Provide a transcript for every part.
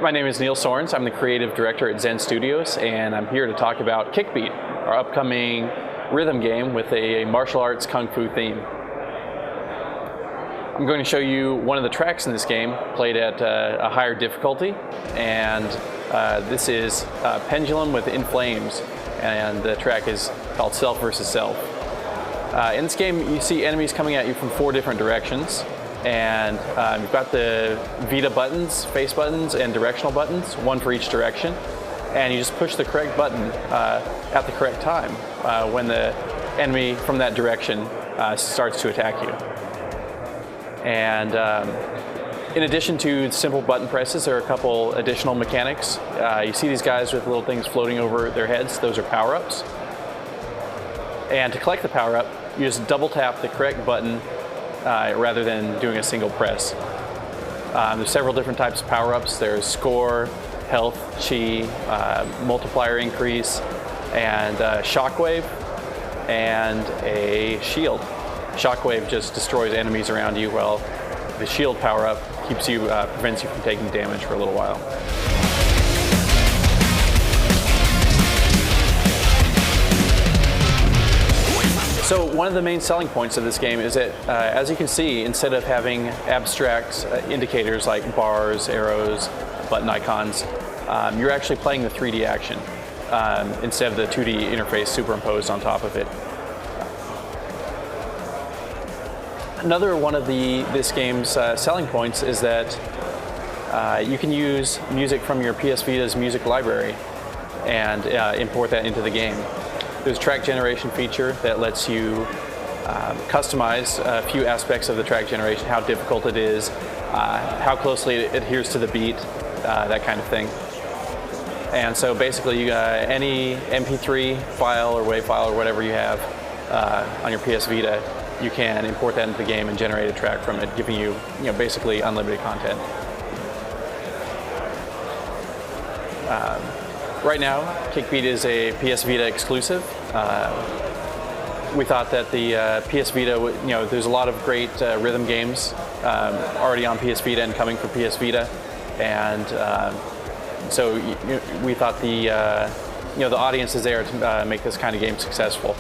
My name is Neil Sorens. I'm the creative director at Zen Studios, and I'm here to talk about Kickbeat, our upcoming rhythm game with a martial arts kung fu theme. I'm going to show you one of the tracks in this game played at a higher difficulty, and this is Pendulum with In Flames, and the track is called Self versus Self. In this game, you see enemies coming at you from 4 different directions. And you've got the Vita buttons, face buttons, and directional buttons, one for each direction. And you just push the correct button at the correct time when the enemy from that direction starts to attack you. And in addition to simple button presses, there are a couple additional mechanics. You see these guys with little things floating over their heads. Those are power-ups. And to collect the power-up, you just double tap the correct button rather than doing a single press. There's several different types of power-ups. There's score, health, chi, multiplier increase, and shockwave, and a shield. Shockwave just destroys enemies around you, while the shield power-up keeps you, prevents you from taking damage for a little while. So one of the main selling points of this game is that, as you can see, instead of having abstract indicators like bars, arrows, button icons, you're actually playing the 3D action instead of the 2D interface superimposed on top of it. Another one of this game's selling points is that you can use music from your PS Vita's music library and import that into the game. There's a track generation feature that lets you customize a few aspects of the track generation, how difficult it is, how closely it adheres to the beat, that kind of thing. And so basically, any MP3 file or WAV file or whatever you have on your PS Vita, you can import that into the game and generate a track from it, giving you, basically unlimited content. Right now, Kickbeat is a PS Vita exclusive. We thought that the PS Vita, there's a lot of great rhythm games already on PS Vita and coming for PS Vita, and so we thought the audience is there to make this kind of game successful.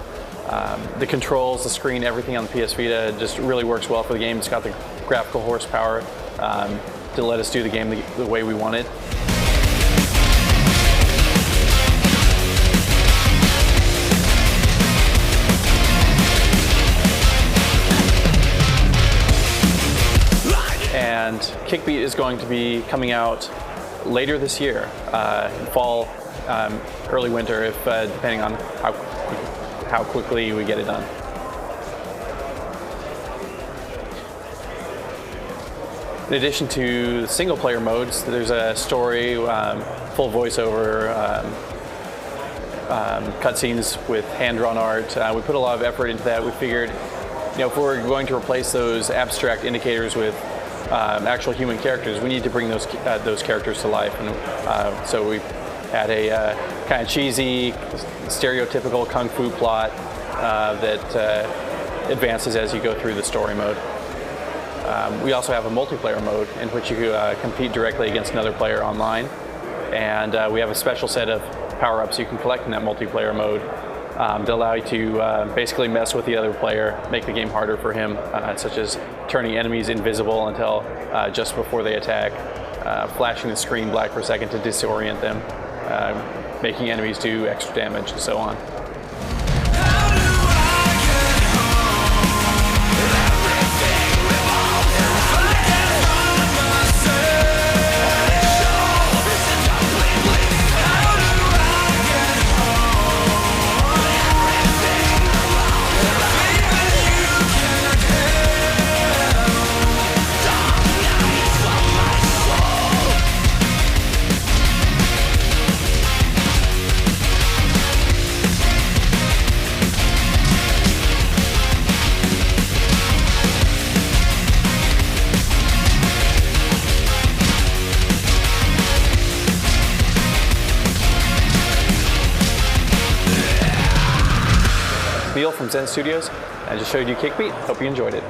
The controls, the screen, everything on the PS Vita just really works well for the game. It's got the graphical horsepower to let us do the game the way we want it. And Kickbeat is going to be coming out later this year, fall, early winter, if depending on how quickly we get it done. In addition to the single-player modes, there's a story, full voiceover, cutscenes with hand-drawn art. We put a lot of effort into that. We figured, if we're going to replace those abstract indicators with actual human characters, we need to bring those characters to life, and so we had a kind of cheesy, stereotypical kung fu plot that advances as you go through the story mode. We also have a multiplayer mode in which you compete directly against another player online, and we have a special set of power-ups you can collect in that multiplayer mode that allow you to basically mess with the other player, make the game harder for him, such as turning enemies invisible until just before they attack, flashing the screen black for a second to disorient them, making enemies do extra damage, and so on. Neil from Zen Studios. I just showed you Kickbeat. Hope you enjoyed it.